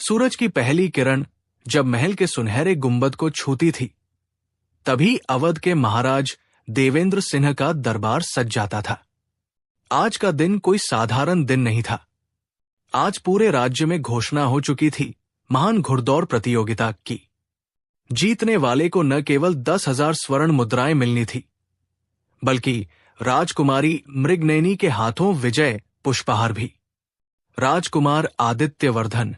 सूरज की पहली किरण जब महल के सुनहरे गुंबद को छूती थी, तभी अवध के महाराज देवेंद्र सिंह का दरबार सज जाता था। आज का दिन कोई साधारण दिन नहीं था। आज पूरे राज्य में घोषणा हो चुकी थी महान घुड़दौड़ प्रतियोगिता की। जीतने वाले को न केवल 10,000 स्वर्ण मुद्राएं मिलनी थी, बल्कि राजकुमारी मृगनयनी के हाथों विजय पुष्पहार भी। राजकुमार आदित्यवर्धन,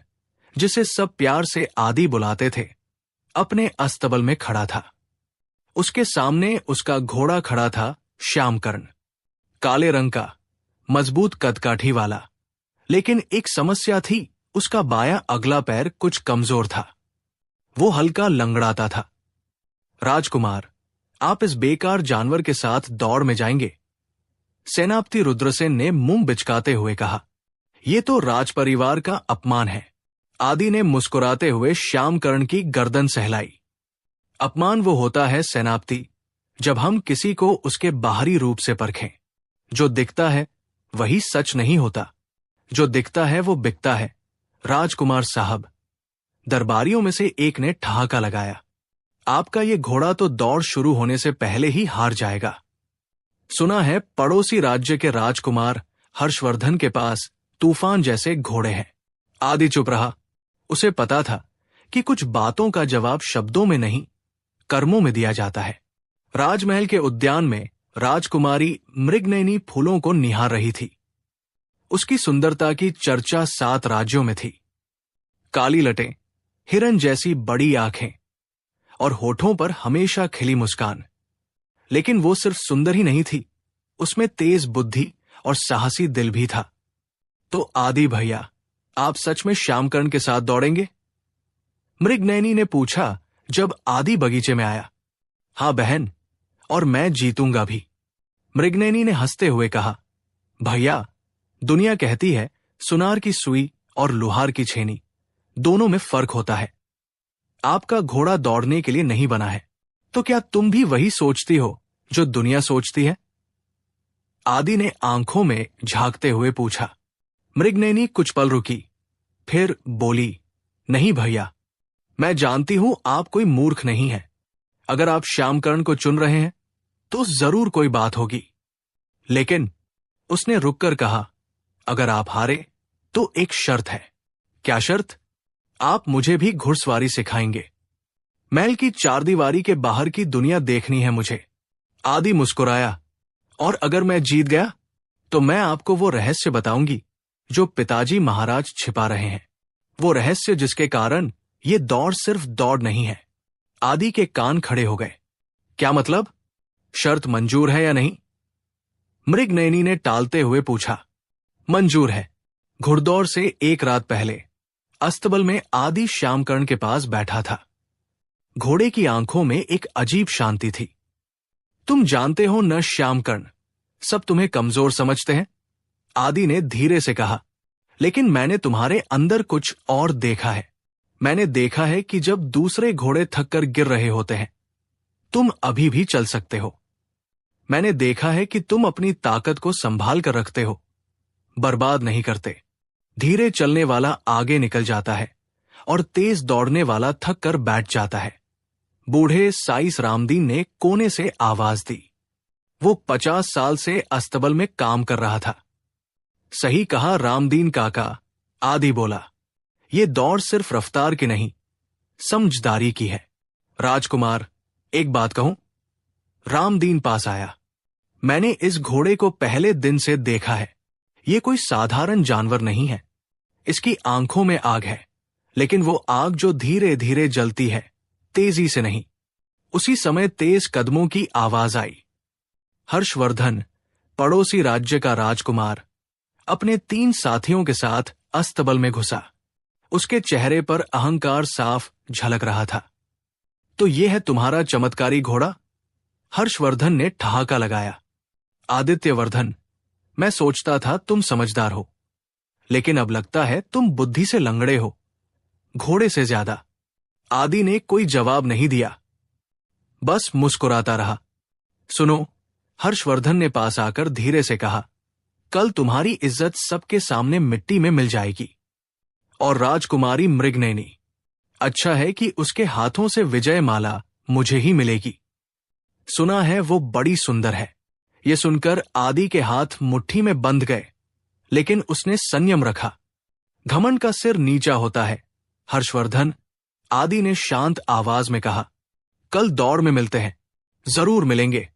जिसे सब प्यार से आदि बुलाते थे, अपने अस्तबल में खड़ा था। उसके सामने उसका घोड़ा खड़ा था, श्यामकर्ण, काले रंग का, मजबूत कदकाठी वाला। लेकिन एक समस्या थी, उसका बायां अगला पैर कुछ कमजोर था। वो हल्का लंगड़ाता था। राजकुमार, आप इस बेकार जानवर के साथ दौड़ में जाएंगे? सेनापति रुद्रसेन ने मुंह बिचकाते हुए कहा। यह तो राजपरिवार का अपमान है। आदि ने मुस्कुराते हुए श्यामकर्ण की गर्दन सहलाई। अपमान वो होता है सेनापति, जब हम किसी को उसके बाहरी रूप से परखें। जो दिखता है वही सच नहीं होता, जो दिखता है वो बिकता है। राजकुमार साहब, दरबारियों में से एक ने ठहाका लगाया, आपका ये घोड़ा तो दौड़ शुरू होने से पहले ही हार जाएगा। सुना है पड़ोसी राज्य के राजकुमार हर्षवर्धन के पास तूफान जैसे घोड़े हैं। आदि चुप रहा। उसे पता था कि कुछ बातों का जवाब शब्दों में नहीं, कर्मों में दिया जाता है। राजमहल के उद्यान में राजकुमारी मृगनयनी फूलों को निहार रही थी। उसकी सुंदरता की चर्चा 7 राज्यों में थी। काली लटें, हिरन जैसी बड़ी आंखें और होठों पर हमेशा खिली मुस्कान। लेकिन वो सिर्फ सुंदर ही नहीं थी, उसमें तेज बुद्धि और साहसी दिल भी था। तो आदि भैया, आप सच में श्यामकर्ण के साथ दौड़ेंगे? मृगनयनी ने पूछा जब आदि बगीचे में आया। हाँ बहन, और मैं जीतूंगा भी, मृगनयनी ने हंसते हुए कहा। भैया, दुनिया कहती है सुनार की सुई और लुहार की छेनी, दोनों में फर्क होता है। आपका घोड़ा दौड़ने के लिए नहीं बना है, तो क्या तुम भी वही सोचती हो जो दुनिया सोचती है? आदि ने आंखों में झांकते हुए पूछा। मृगनयनी कुछ पल रुकी, फिर बोली, नहीं भैया, मैं जानती हूं आप कोई मूर्ख नहीं है। अगर आप श्यामकर्ण को चुन रहे हैं तो जरूर कोई बात होगी। लेकिन उसने रुककर कहा, अगर आप हारे तो एक शर्त है। क्या शर्त? आप मुझे भी घुड़सवारी सिखाएंगे। महल की चारदीवारी के बाहर की दुनिया देखनी है मुझे। आदि मुस्कुराया। और अगर मैं जीत गया तो मैं आपको वो रहस्य बताऊंगी जो पिताजी महाराज छिपा रहे हैं। वो रहस्य जिसके कारण ये दौड़ सिर्फ दौड़ नहीं है। आदि के कान खड़े हो गए। क्या मतलब? शर्त मंजूर है या नहीं? मृगनयनी ने टालते हुए पूछा। मंजूर है। घुड़दौड़ से एक रात पहले अस्तबल में आदि श्यामकर्ण के पास बैठा था। घोड़े की आंखों में एक अजीब शांति थी। तुम जानते हो न श्यामकर्ण, सब तुम्हें कमजोर समझते हैं, आदि ने धीरे से कहा। लेकिन मैंने तुम्हारे अंदर कुछ और देखा है। मैंने देखा है कि जब दूसरे घोड़े थककर गिर रहे होते हैं, तुम अभी भी चल सकते हो। मैंने देखा है कि तुम अपनी ताकत को संभाल कर रखते हो, बर्बाद नहीं करते। धीरे चलने वाला आगे निकल जाता है और तेज दौड़ने वाला थक कर बैठ जाता है। बूढ़े साइस रामदीन ने कोने से आवाज दी। वो 50 साल से अस्तबल में काम कर रहा था। सही कहा रामदीन काका, आदि बोला। ये दौड़ सिर्फ रफ्तार की नहीं, समझदारी की है। राजकुमार, एक बात कहूं? रामदीन पास आया। मैंने इस घोड़े को पहले दिन से देखा है। ये कोई साधारण जानवर नहीं है। इसकी आंखों में आग है, लेकिन वो आग जो धीरे धीरे जलती है, तेजी से नहीं। उसी समय तेज कदमों की आवाज आई। हर्षवर्धन, पड़ोसी राज्य का राजकुमार, अपने 3 साथियों के साथ अस्तबल में घुसा। उसके चेहरे पर अहंकार साफ झलक रहा था। तो ये है तुम्हारा चमत्कारी घोड़ा? हर्षवर्धन ने ठहाका लगाया। आदित्यवर्धन, मैं सोचता था तुम समझदार हो, लेकिन अब लगता है तुम बुद्धि से लंगड़े हो, घोड़े से ज्यादा। आदि ने कोई जवाब नहीं दिया, बस मुस्कुराता रहा। सुनो, हर्षवर्धन ने पास आकर धीरे से कहा, कल तुम्हारी इज्जत सबके सामने मिट्टी में मिल जाएगी। और राजकुमारी मृगनयनी। अच्छा है कि उसके हाथों से विजय माला मुझे ही मिलेगी। सुना है वो बड़ी सुंदर है। ये सुनकर आदि के हाथ मुट्ठी में बंध गए, लेकिन उसने संयम रखा। घमंड का सिर नीचा होता है। हर्षवर्धन, आदि ने शांत आवाज में कहा, कल दौड़ में मिलते हैं, जरूर मिलेंगे।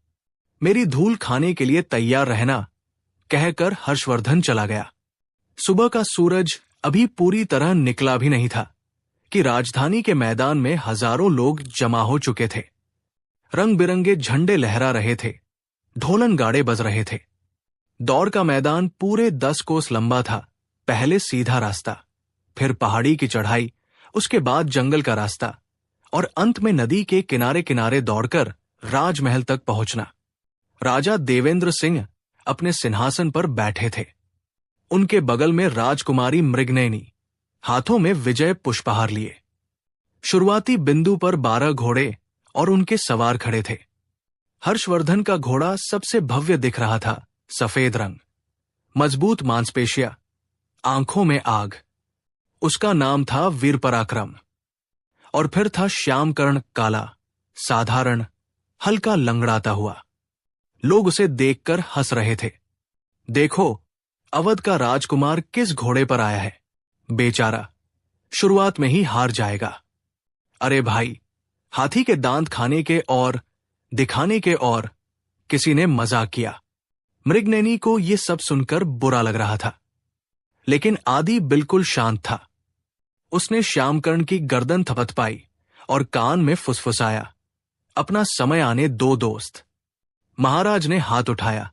मेरी धूल खाने के लिए तैयार रहना, कहकर हर्षवर्धन चला गया। सुबह का सूरज अभी पूरी तरह निकला भी नहीं था कि राजधानी के मैदान में हजारों लोग जमा हो चुके थे। रंग बिरंगे झंडे लहरा रहे थे, ढोलन गाड़े बज रहे थे। दौड़ का मैदान पूरे 10 कोस लंबा था। पहले सीधा रास्ता, फिर पहाड़ी की चढ़ाई, उसके बाद जंगल का रास्ता और अंत में नदी के किनारे किनारे दौड़कर राजमहल तक पहुंचना। राजा देवेंद्र सिंह अपने सिंहासन पर बैठे थे। उनके बगल में राजकुमारी मृगनयनी, हाथों में विजय पुष्पहार लिए। शुरुआती बिंदु पर 12 घोड़े और उनके सवार खड़े थे। हर्षवर्धन का घोड़ा सबसे भव्य दिख रहा था। सफेद रंग, मजबूत मांसपेशियां, आंखों में आग। उसका नाम था वीर पराक्रम। और फिर था श्यामकर्ण, काला, साधारण, हल्का लंगड़ाता हुआ। लोग उसे देखकर हंस रहे थे। देखो, अवध का राजकुमार किस घोड़े पर आया है। बेचारा शुरुआत में ही हार जाएगा। अरे भाई, हाथी के दांत खाने के और दिखाने के और किसी ने मजाक किया। मृगनयनी को यह सब सुनकर बुरा लग रहा था, लेकिन आदि बिल्कुल शांत था। उसने श्यामकर्ण की गर्दन थपथपाई और कान में फुसफुसाया, अपना समय आने दो दोस्त। महाराज ने हाथ उठाया।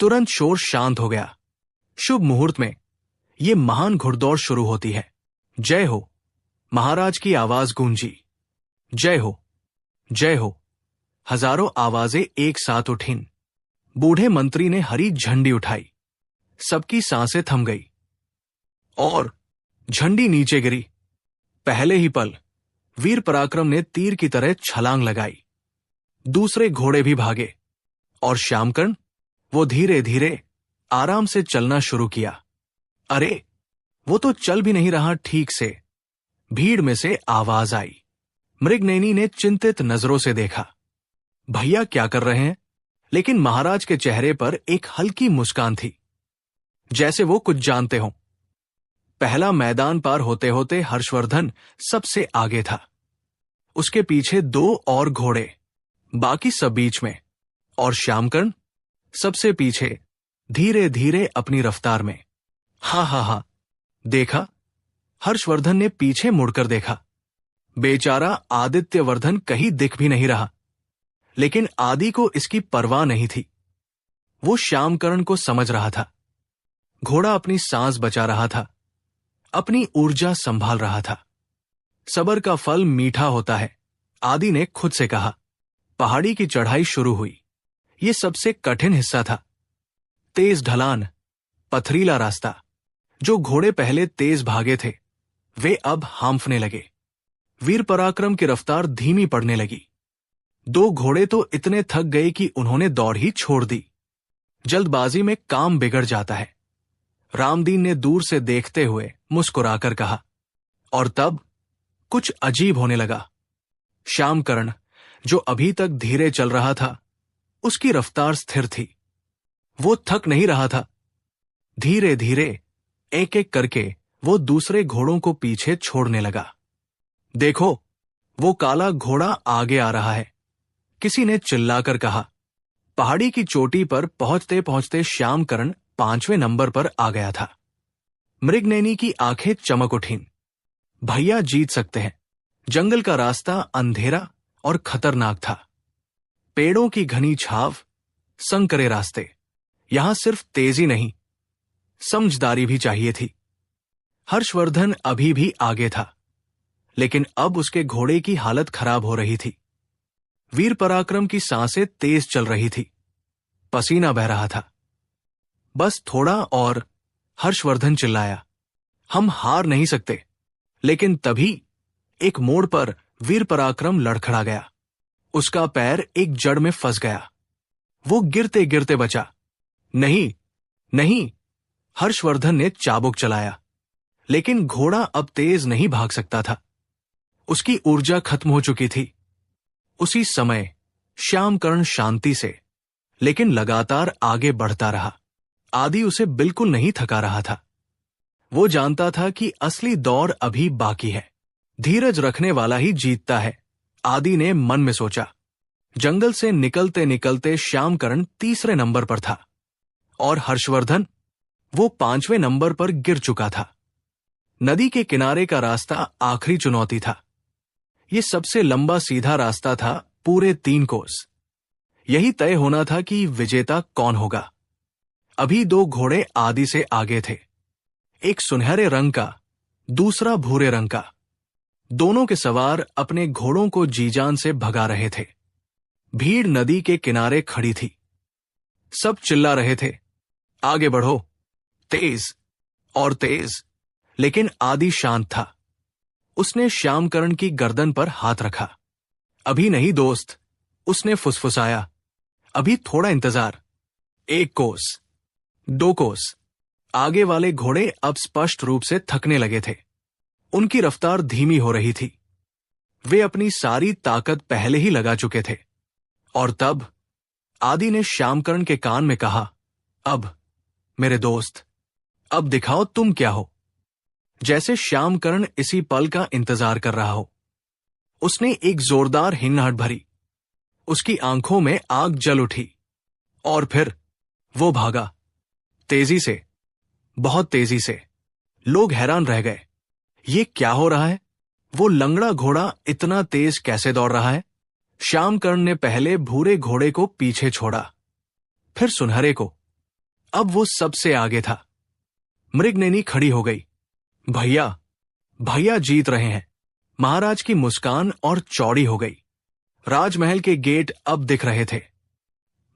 तुरंत शोर शांत हो गया। शुभ मुहूर्त में यह महान घुड़दौड़ शुरू होती है। जय हो, महाराज की आवाज गूंजी। जय हो, जय हो। हजारों आवाजें एक साथ उठीं। बूढ़े मंत्री ने हरी झंडी उठाई। सबकी सांसें थम गई और झंडी नीचे गिरी। पहले ही पल वीर पराक्रम ने तीर की तरह छलांग लगाई। दूसरे घोड़े भी भागे और श्यामकर्ण, वो धीरे धीरे आराम से चलना शुरू किया। अरे, वो तो चल भी नहीं रहा ठीक से। भीड़ में से आवाज आई। मृगनयनी ने चिंतित नजरों से देखा। भैया क्या कर रहे हैं? लेकिन महाराज के चेहरे पर एक हल्की मुस्कान थी, जैसे वो कुछ जानते हों। पहला मैदान पार होते होते हर्षवर्धन सबसे आगे था। उसके पीछे 2 और घोड़े, बाकी सब बीच में, और श्यामकर्ण सबसे पीछे, धीरे धीरे अपनी रफ्तार में। हा हा हा, देखा? हर्षवर्धन ने पीछे मुड़कर देखा। बेचारा आदित्यवर्धन कहीं दिख भी नहीं रहा, लेकिन आदि को इसकी परवाह नहीं थी। वो श्यामकर्ण को समझ रहा था। घोड़ा अपनी सांस बचा रहा था, अपनी ऊर्जा संभाल रहा था। सबर का फल मीठा होता है, आदि ने खुद से कहा। पहाड़ी की चढ़ाई शुरू हुई। ये सबसे कठिन हिस्सा था। तेज ढलान, पथरीला रास्ता। जो घोड़े पहले तेज भागे थे, वे अब हांफने लगे। वीर पराक्रम की रफ्तार धीमी पड़ने लगी। 2 घोड़े तो इतने थक गए कि उन्होंने दौड़ ही छोड़ दी। जल्दबाजी में काम बिगड़ जाता है, रामदीन ने दूर से देखते हुए मुस्कुराकर कहा। और तब कुछ अजीब होने लगा। श्यामकर्ण, जो अभी तक धीरे चल रहा था, उसकी रफ्तार स्थिर थी। वो थक नहीं रहा था। धीरे धीरे, एक एक करके वो दूसरे घोड़ों को पीछे छोड़ने लगा। देखो, वो काला घोड़ा आगे आ रहा है, किसी ने चिल्लाकर कहा। पहाड़ी की चोटी पर पहुंचते पहुंचते श्यामकर्ण 5वें नंबर पर आ गया था। मृगनयनी की आंखें चमक उठीं। भैया जीत सकते हैं। जंगल का रास्ता अंधेरा और खतरनाक था। पेड़ों की घनी छाव, संकरे रास्ते। यहां सिर्फ तेजी नहीं, समझदारी भी चाहिए थी। हर्षवर्धन अभी भी आगे था, लेकिन अब उसके घोड़े की हालत खराब हो रही थी। वीर पराक्रम की सांसें तेज चल रही थी, पसीना बह रहा था। बस थोड़ा और, हर्षवर्धन चिल्लाया। हम हार नहीं सकते। लेकिन तभी एक मोड़ पर वीर पराक्रम लड़खड़ा गया। उसका पैर एक जड़ में फंस गया। वो गिरते गिरते बचा। नहीं, नहीं, हर्षवर्धन ने चाबुक चलाया। लेकिन घोड़ा अब तेज नहीं भाग सकता था। उसकी ऊर्जा खत्म हो चुकी थी। उसी समय श्यामकर्ण शांति से लेकिन लगातार आगे बढ़ता रहा। आदि उसे बिल्कुल नहीं थका रहा था। वो जानता था कि असली दौर अभी बाकी है। धीरज रखने वाला ही जीतता है, आदि ने मन में सोचा। जंगल से निकलते निकलते श्यामकर्ण तीसरे नंबर पर था और हर्षवर्धन वो 5वें नंबर पर गिर चुका था। नदी के किनारे का रास्ता आखिरी चुनौती था। ये सबसे लंबा सीधा रास्ता था, पूरे 3 कोस। यही तय होना था कि विजेता कौन होगा। अभी 2 घोड़े आदि से आगे थे, एक सुनहरे रंग का, दूसरा भूरे रंग का। दोनों के सवार अपने घोड़ों को जीजान से भगा रहे थे। भीड़ नदी के किनारे खड़ी थी। सब चिल्ला रहे थे, आगे बढ़ो, तेज और तेज। लेकिन आदि शांत था। उसने श्यामकर्ण की गर्दन पर हाथ रखा। अभी नहीं दोस्त, उसने फुसफुसाया, अभी थोड़ा इंतजार। 1 कोस, 2 कोस। आगे वाले घोड़े अब स्पष्ट रूप से थकने लगे थे। उनकी रफ्तार धीमी हो रही थी। वे अपनी सारी ताकत पहले ही लगा चुके थे। और तब आदि ने श्यामकर्ण के कान में कहा, अब मेरे दोस्त, अब दिखाओ तुम क्या हो। जैसे श्यामकर्ण इसी पल का इंतजार कर रहा हो। उसने एक जोरदार हिन्नहट भरी। उसकी आंखों में आग जल उठी और फिर वो भागा, तेजी से, बहुत तेजी से। लोग हैरान रह गए, ये क्या हो रहा है? वो लंगड़ा घोड़ा इतना तेज कैसे दौड़ रहा है? श्यामकर्ण ने पहले भूरे घोड़े को पीछे छोड़ा, फिर सुनहरे को। अब वो सबसे आगे था। मृगनयनी खड़ी हो गई। भैया, भैया जीत रहे हैं। महाराज की मुस्कान और चौड़ी हो गई। राजमहल के गेट अब दिख रहे थे।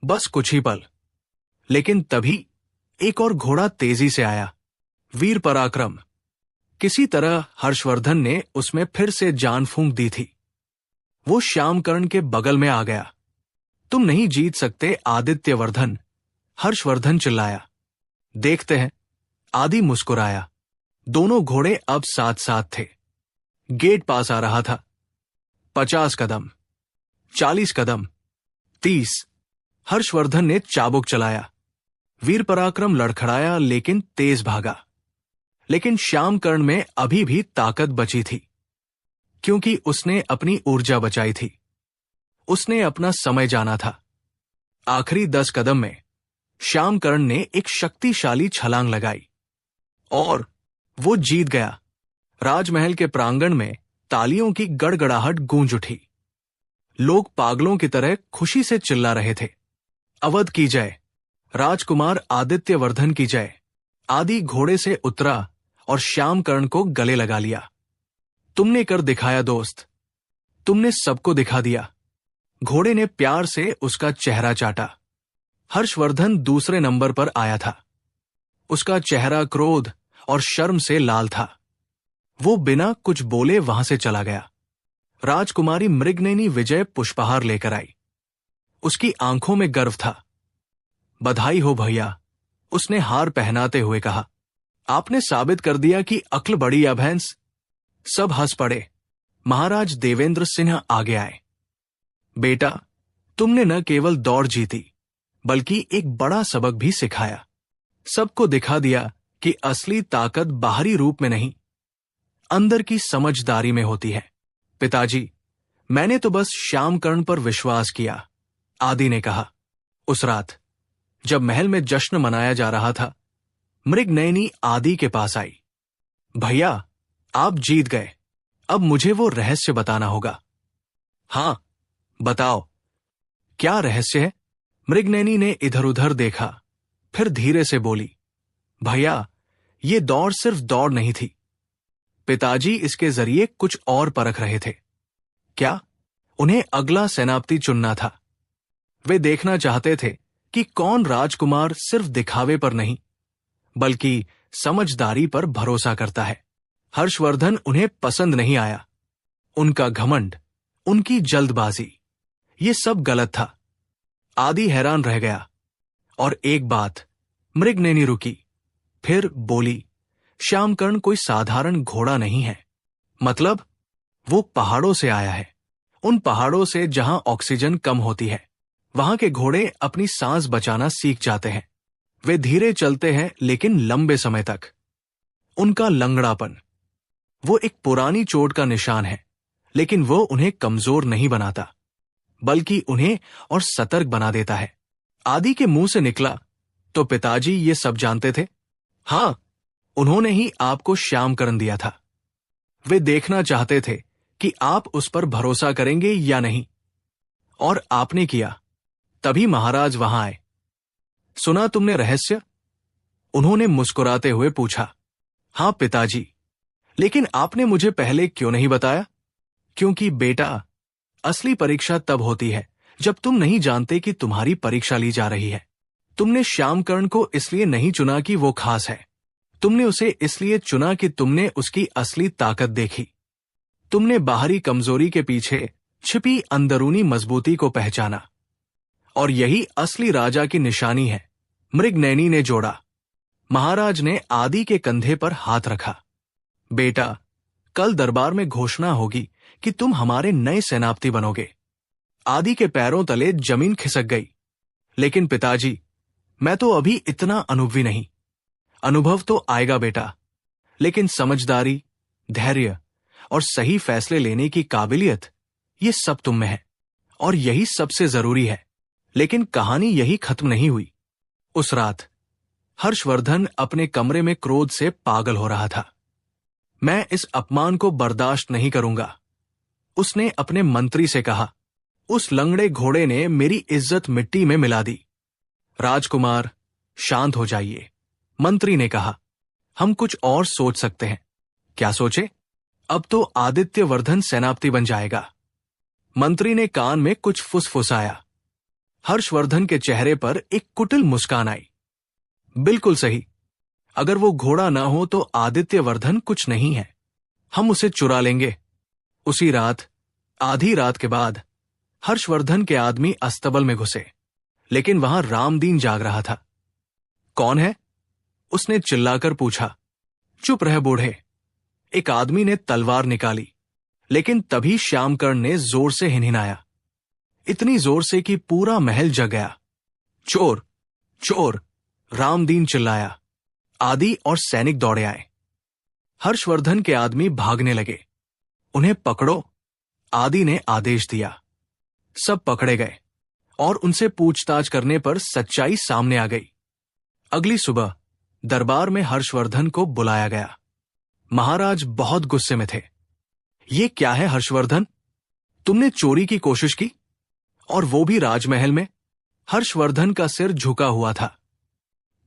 बस कुछ ही पल। लेकिन तभी एक और घोड़ा तेजी से आया। वीर पराक्रम। किसी तरह हर्षवर्धन ने उसमें फिर से जान फूंक दी थी। वो श्यामकर्ण के बगल में आ गया। तुम नहीं जीत सकते आदित्यवर्धन, हर्षवर्धन चिल्लाया। देखते हैं, आदि मुस्कुराया। दोनों घोड़े अब साथ साथ थे। गेट पास आ रहा था। 50 कदम, 40 कदम, 30। हर्षवर्धन ने चाबुक चलाया। वीर पराक्रम लड़खड़ाया लेकिन तेज भागा। लेकिन श्यामकर्ण में अभी भी ताकत बची थी, क्योंकि उसने अपनी ऊर्जा बचाई थी। उसने अपना समय जाना था। आखिरी 10 कदम में श्यामकर्ण ने एक शक्तिशाली छलांग लगाई और वो जीत गया। राजमहल के प्रांगण में तालियों की गड़गड़ाहट गूंज उठी। लोग पागलों की तरह खुशी से चिल्ला रहे थे, अवध की जय, राजकुमार आदित्यवर्धन की जय। आदि घोड़े से उतरा और श्यामकर्ण को गले लगा लिया। तुमने कर दिखाया दोस्त, तुमने सबको दिखा दिया। घोड़े ने प्यार से उसका चेहरा चाटा। हर्षवर्धन दूसरे नंबर पर आया था। उसका चेहरा क्रोध और शर्म से लाल था। वो बिना कुछ बोले वहां से चला गया। राजकुमारी मृगनयनी विजय पुष्पहार लेकर आई। उसकी आंखों में गर्व था। बधाई हो भैया, उसने हार पहनाते हुए कहा। आपने साबित कर दिया कि अक्ल बड़ी या भैंस। सब हंस पड़े। महाराज देवेंद्र सिंह आगे आए। बेटा, तुमने न केवल दौड़ जीती, बल्कि एक बड़ा सबक भी सिखाया। सबको दिखा दिया कि असली ताकत बाहरी रूप में नहीं, अंदर की समझदारी में होती है। पिताजी, मैंने तो बस श्यामकर्ण पर विश्वास किया, आदि ने कहा। उस रात जब महल में जश्न मनाया जा रहा था, मृगनयनी आदि के पास आई। भैया, आप जीत गए। अब मुझे वो रहस्य बताना होगा। हाँ, बताओ, क्या रहस्य है? मृगनयनी ने इधर उधर देखा, फिर धीरे से बोली, भैया, ये दौड़ सिर्फ दौड़ नहीं थी। पिताजी इसके जरिए कुछ और परख रहे थे। क्या? उन्हें अगला सेनापति चुनना था। वे देखना चाहते थे कि कौन राजकुमार सिर्फ दिखावे पर नहीं, बल्कि समझदारी पर भरोसा करता है। हर्षवर्धन उन्हें पसंद नहीं आया। उनका घमंड, उनकी जल्दबाजी, ये सब गलत था। आदि हैरान रह गया। और एक बात, मृगनयनी रुकी, फिर बोली, श्यामकर्ण कोई साधारण घोड़ा नहीं है। मतलब वो पहाड़ों से आया है। उन पहाड़ों से जहां ऑक्सीजन कम होती है, वहां के घोड़े अपनी सांस बचाना सीख जाते हैं। वे धीरे चलते हैं लेकिन लंबे समय तक। उनका लंगड़ापन वो एक पुरानी चोट का निशान है, लेकिन वो उन्हें कमजोर नहीं बनाता, बल्कि उन्हें और सतर्क बना देता है। आदि के मुंह से निकला, तो पिताजी ये सब जानते थे? हाँ, उन्होंने ही आपको श्यामकर्ण दिया था। वे देखना चाहते थे कि आप उस पर भरोसा करेंगे या नहीं, और आपने किया। तभी महाराज वहां आए। सुना तुमने रहस्य? उन्होंने मुस्कुराते हुए पूछा। हाँ पिताजी, लेकिन आपने मुझे पहले क्यों नहीं बताया? क्योंकि बेटा, असली परीक्षा तब होती है जब तुम नहीं जानते कि तुम्हारी परीक्षा ली जा रही है। तुमने श्यामकर्ण को इसलिए नहीं चुना कि वो खास है। तुमने उसे इसलिए चुना कि तुमने उसकी असली ताकत देखी। तुमने बाहरी कमजोरी के पीछे छिपी अंदरूनी मजबूती को पहचाना। और यही असली राजा की निशानी है। मृगनयनी ने जोड़ा। महाराज ने आदि के कंधे पर हाथ रखा। बेटा, कल दरबार में घोषणा होगी कि तुम हमारे नए सेनापति बनोगे। आदि के पैरों तले जमीन खिसक गई। लेकिन पिताजी, मैं तो अभी इतना अनुभवी नहीं। अनुभव तो आएगा बेटा, लेकिन समझदारी, धैर्य और सही फैसले लेने की काबिलियत, ये सब तुम में है, और यही सबसे जरूरी है। लेकिन कहानी यही खत्म नहीं हुई। उस रात हर्षवर्धन अपने कमरे में क्रोध से पागल हो रहा था। मैं इस अपमान को बर्दाश्त नहीं करूंगा, उसने अपने मंत्री से कहा। उस लंगड़े घोड़े ने मेरी इज्जत मिट्टी में मिला दी। राजकुमार, शांत हो जाइए, मंत्री ने कहा। हम कुछ और सोच सकते हैं। क्या सोचे? अब तो आदित्यवर्धन सेनापति बन जाएगा। मंत्री ने कान में कुछ फुसफुसाया। हर्षवर्धन के चेहरे पर एक कुटिल मुस्कान आई। बिल्कुल सही। अगर वो घोड़ा ना हो तो आदित्यवर्धन कुछ नहीं है। हम उसे चुरा लेंगे। उसी रात, आधी रात के बाद, हर्षवर्धन के आदमी अस्तबल में घुसे, लेकिन वहां रामदीन जाग रहा था। कौन है? उसने चिल्लाकर पूछा। चुप रह बूढ़े। एक आदमी ने तलवार निकाली, लेकिन तभी श्यामकर्ण ने जोर से हिनहिनाया। इतनी जोर से कि पूरा महल जग गया। चोर, चोर, रामदीन चिल्लाया। आदि और सैनिक दौड़े आए। हर्षवर्धन के आदमी भागने लगे। उन्हें पकड़ो, आदि ने आदेश दिया। सब पकड़े गए और उनसे पूछताछ करने पर सच्चाई सामने आ गई। अगली सुबह दरबार में हर्षवर्धन को बुलाया गया। महाराज बहुत गुस्से में थे। ये क्या है हर्षवर्धन? तुमने चोरी की कोशिश की, और वो भी राजमहल में? हर्षवर्धन का सिर झुका हुआ था।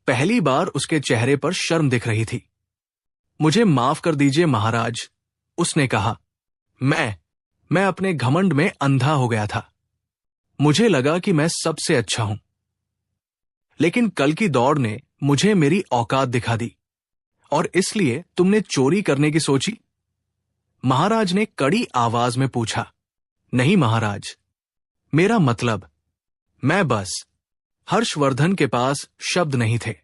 पहली बार उसके चेहरे पर शर्म दिख रही थी। मुझे माफ कर दीजिए महाराज, उसने कहा। मैं अपने घमंड में अंधा हो गया था। मुझे लगा कि मैं सबसे अच्छा हूं। लेकिन कल की दौड़ ने मुझे मेरी औकात दिखा दी, और इसलिए तुमने चोरी करने की सोची? महाराज ने कड़ी आवाज में पूछा। नहीं महाराज, मेरा मतलब, मैं बस। हर्षवर्धन के पास शब्द नहीं थे।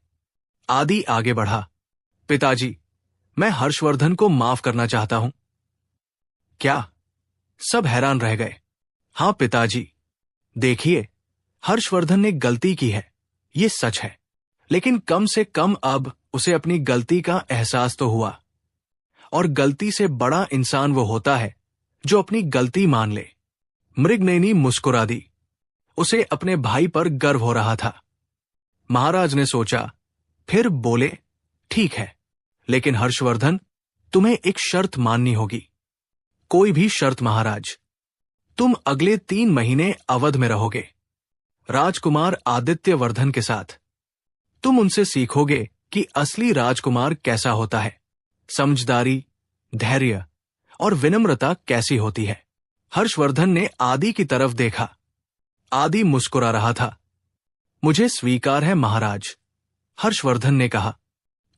आदि आगे बढ़ा। पिताजी, मैं हर्षवर्धन को माफ करना चाहता हूं। क्या? सब हैरान रह गए। हां पिताजी, देखिए, हर्षवर्धन ने गलती की है, ये सच है, लेकिन कम से कम अब उसे अपनी गलती का एहसास तो हुआ। और गलती से बड़ा इंसान वो होता है जो अपनी गलती मान ले। मृगनयनी मुस्कुरा दी। उसे अपने भाई पर गर्व हो रहा था। महाराज ने सोचा, फिर बोले, ठीक है, लेकिन हर्षवर्धन, तुम्हें एक शर्त माननी होगी। कोई भी शर्त महाराज। तुम अगले 3 महीने अवध में रहोगे, राजकुमार आदित्यवर्धन के साथ। तुम उनसे सीखोगे कि असली राजकुमार कैसा होता है, समझदारी, धैर्य और विनम्रता कैसी होती है। हर्षवर्धन ने आदि की तरफ देखा। आदि मुस्कुरा रहा था। मुझे स्वीकार है महाराज, हर्षवर्धन ने कहा।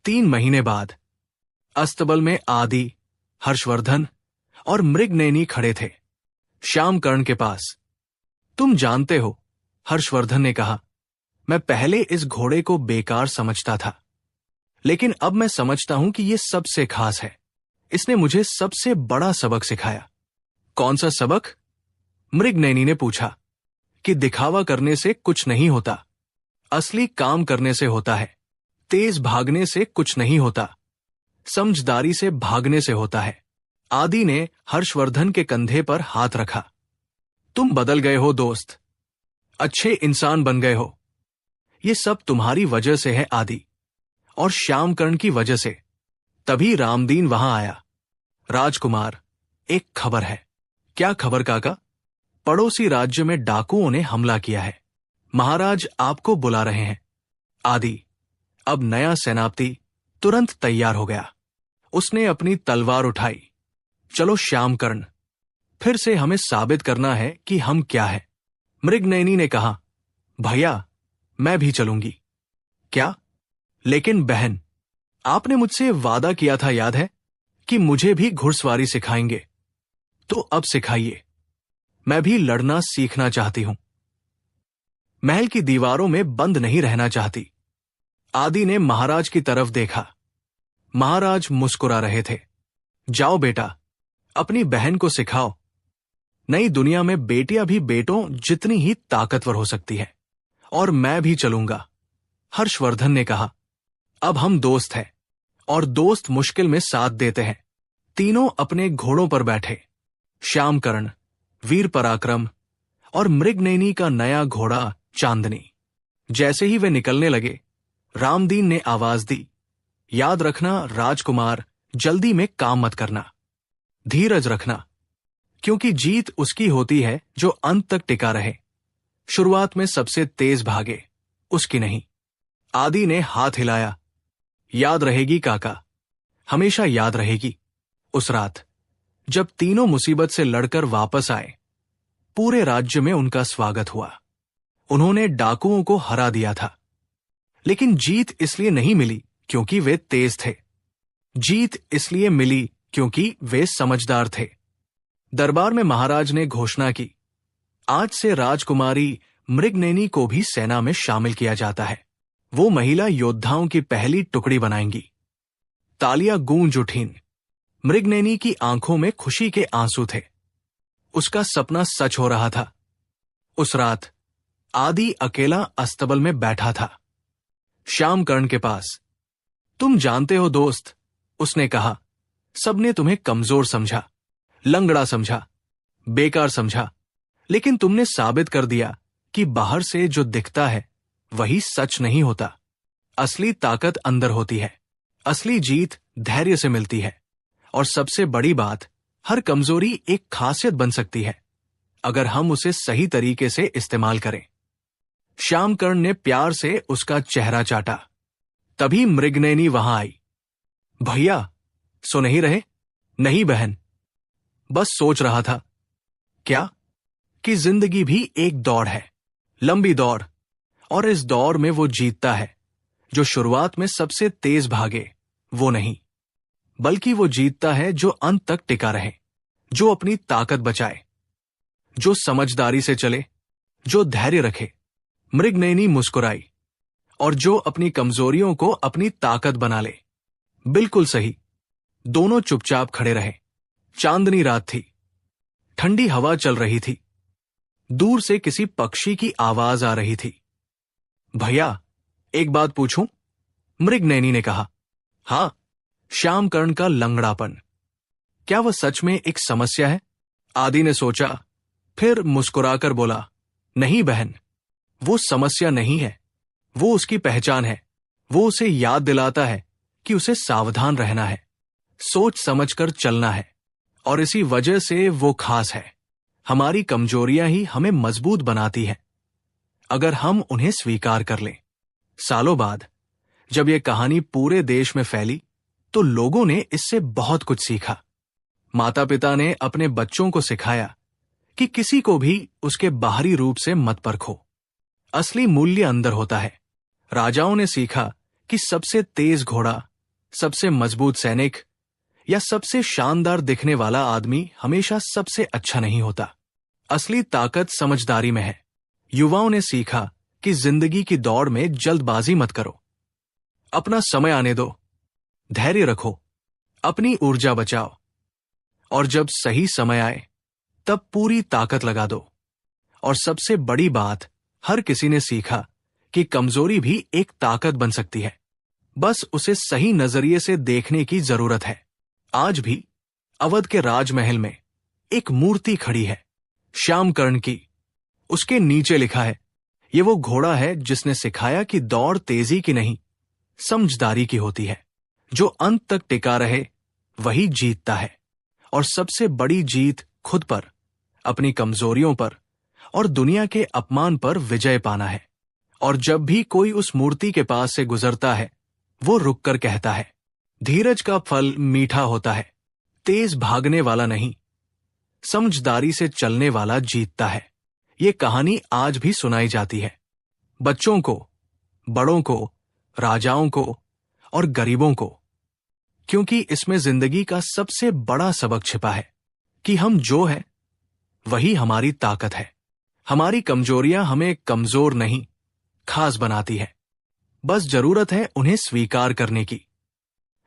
3 महीने बाद अस्तबल में आदि, हर्षवर्धन और मृगनयनी खड़े थे, श्यामकर्ण के पास। तुम जानते हो, हर्षवर्धन ने कहा, मैं पहले इस घोड़े को बेकार समझता था, लेकिन अब मैं समझता हूं कि ये सबसे खास है। इसने मुझे सबसे बड़ा सबक सिखाया। कौन सा सबक? मृगनयनी ने पूछा। कि दिखावा करने से कुछ नहीं होता, असली काम करने से होता है। तेज भागने से कुछ नहीं होता, समझदारी से भागने से होता है। आदि ने हर्षवर्धन के कंधे पर हाथ रखा। तुम बदल गए हो दोस्त, अच्छे इंसान बन गए हो। ये सब तुम्हारी वजह से है आदि, और श्यामकर्ण की वजह से। तभी रामदीन वहां आया। राजकुमार, एक खबर है। क्या खबर काका? पड़ोसी राज्य में डाकुओं ने हमला किया है। महाराज आपको बुला रहे हैं। आदि, अब नया सेनापति तुरंत तैयार हो गया। उसने अपनी तलवार उठाई। चलो श्यामकर्ण, फिर से हमें साबित करना है कि हम क्या है। मृगनयनी ने कहा, भैया मैं भी चलूंगी। क्या? लेकिन बहन, आपने मुझसे वादा किया था, याद है, कि मुझे भी घुड़सवारी सिखाएंगे। तो अब सिखाइए, मैं भी लड़ना सीखना चाहती हूं। महल की दीवारों में बंद नहीं रहना चाहती। आदि ने महाराज की तरफ देखा। महाराज मुस्कुरा रहे थे। जाओ बेटा, अपनी बहन को सिखाओ। नई दुनिया में बेटियां भी बेटों जितनी ही ताकतवर हो सकती है। और मैं भी चलूंगा, हर्षवर्धन ने कहा। अब हम दोस्त हैं, और दोस्त मुश्किल में साथ देते हैं। तीनों अपने घोड़ों पर बैठे। श्यामकर्ण, वीर पराक्रम, और मृगनयनी का नया घोड़ा चांदनी। जैसे ही वे निकलने लगे, रामदीन ने आवाज दी, याद रखना राजकुमार, जल्दी में काम मत करना। धीरज रखना, क्योंकि जीत उसकी होती है जो अंत तक टिका रहे। शुरुआत में सबसे तेज भागे, उसकी नहीं। आदि ने हाथ हिलाया। याद रहेगी काका, हमेशा याद रहेगी। उस रात जब तीनों मुसीबत से लड़कर वापस आए, पूरे राज्य में उनका स्वागत हुआ। उन्होंने डाकुओं को हरा दिया था। लेकिन जीत इसलिए नहीं मिली क्योंकि वे तेज थे। जीत इसलिए मिली क्योंकि वे समझदार थे। दरबार में महाराज ने घोषणा की, आज से राजकुमारी मृगनयनी को भी सेना में शामिल किया जाता है। वो महिला योद्धाओं की पहली टुकड़ी बनाएंगी। तालियां गूंज उठीं। मृगनयनी की आंखों में खुशी के आंसू थे। उसका सपना सच हो रहा था। उस रात आदि अकेला अस्तबल में बैठा था, श्यामकर्ण के पास। तुम जानते हो दोस्त, उसने कहा, सबने तुम्हें कमजोर समझा, लंगड़ा समझा, बेकार समझा, लेकिन तुमने साबित कर दिया कि बाहर से जो दिखता है वही सच नहीं होता। असली ताकत अंदर होती है। असली जीत धैर्य से मिलती है। और सबसे बड़ी बात, हर कमजोरी एक खासियत बन सकती है अगर हम उसे सही तरीके से इस्तेमाल करें। श्यामकर्ण ने प्यार से उसका चेहरा चाटा। तभी मृगनयनी वहां आई। भैया, सो नहीं रहे? नहीं बहन, बस सोच रहा था। क्या? कि जिंदगी भी एक दौड़ है, लंबी दौड़, और इस दौड़ में वो जीतता है जो शुरुआत में सबसे तेज भागे, वो नहीं, बल्कि वो जीतता है जो अंत तक टिका रहे, जो अपनी ताकत बचाए, जो समझदारी से चले, जो धैर्य रखे। मृगनयनी मुस्कुराई। और जो अपनी कमजोरियों को अपनी ताकत बना ले। बिल्कुल सही। दोनों चुपचाप खड़े रहे। चांदनी रात थी। ठंडी हवा चल रही थी। दूर से किसी पक्षी की आवाज आ रही थी। भैया, एक बात पूछूं? मृगनयनी ने कहा। हां। श्यामकर्ण का लंगड़ापन, क्या वह सच में एक समस्या है? आदि ने सोचा, फिर मुस्कुराकर बोला, नहीं बहन, वो समस्या नहीं है, वो उसकी पहचान है। वो उसे याद दिलाता है कि उसे सावधान रहना है, सोच समझकर चलना है, और इसी वजह से वो खास है। हमारी कमजोरियां ही हमें मजबूत बनाती हैं, अगर हम उन्हें स्वीकार कर लें। सालों बाद जब यह कहानी पूरे देश में फैली, तो लोगों ने इससे बहुत कुछ सीखा। माता पिता ने अपने बच्चों को सिखाया कि किसी को भी उसके बाहरी रूप से मत परखो, असली मूल्य अंदर होता है। राजाओं ने सीखा कि सबसे तेज घोड़ा, सबसे मजबूत सैनिक या सबसे शानदार दिखने वाला आदमी हमेशा सबसे अच्छा नहीं होता। असली ताकत समझदारी में है। युवाओं ने सीखा कि जिंदगी की दौड़ में जल्दबाजी मत करो। अपना समय आने दो, धैर्य रखो, अपनी ऊर्जा बचाओ, और जब सही समय आए तब पूरी ताकत लगा दो। और सबसे बड़ी बात, हर किसी ने सीखा कि कमजोरी भी एक ताकत बन सकती है, बस उसे सही नजरिए से देखने की जरूरत है। आज भी अवध के राजमहल में एक मूर्ति खड़ी है, श्यामकर्ण की। उसके नीचे लिखा है, ये वो घोड़ा है जिसने सिखाया कि दौड़ तेजी की नहीं, समझदारी की होती है। जो अंत तक टिका रहे वही जीतता है। और सबसे बड़ी जीत खुद पर, अपनी कमजोरियों पर और दुनिया के अपमान पर विजय पाना है। और जब भी कोई उस मूर्ति के पास से गुजरता है, वो रुककर कहता है, धीरज का फल मीठा होता है, तेज भागने वाला नहीं, समझदारी से चलने वाला जीतता है। ये कहानी आज भी सुनाई जाती है, बच्चों को, बड़ों को, राजाओं को और गरीबों को, क्योंकि इसमें जिंदगी का सबसे बड़ा सबक छिपा है कि हम जो हैं वही हमारी ताकत है। हमारी कमजोरियां हमें कमजोर नहीं, खास बनाती है। बस जरूरत है उन्हें स्वीकार करने की,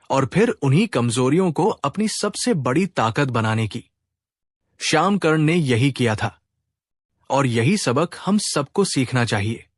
और फिर उन्हीं कमजोरियों को अपनी सबसे बड़ी ताकत बनाने की। श्यामकर्ण ने यही किया था, और यही सबक हम सबको सीखना चाहिए।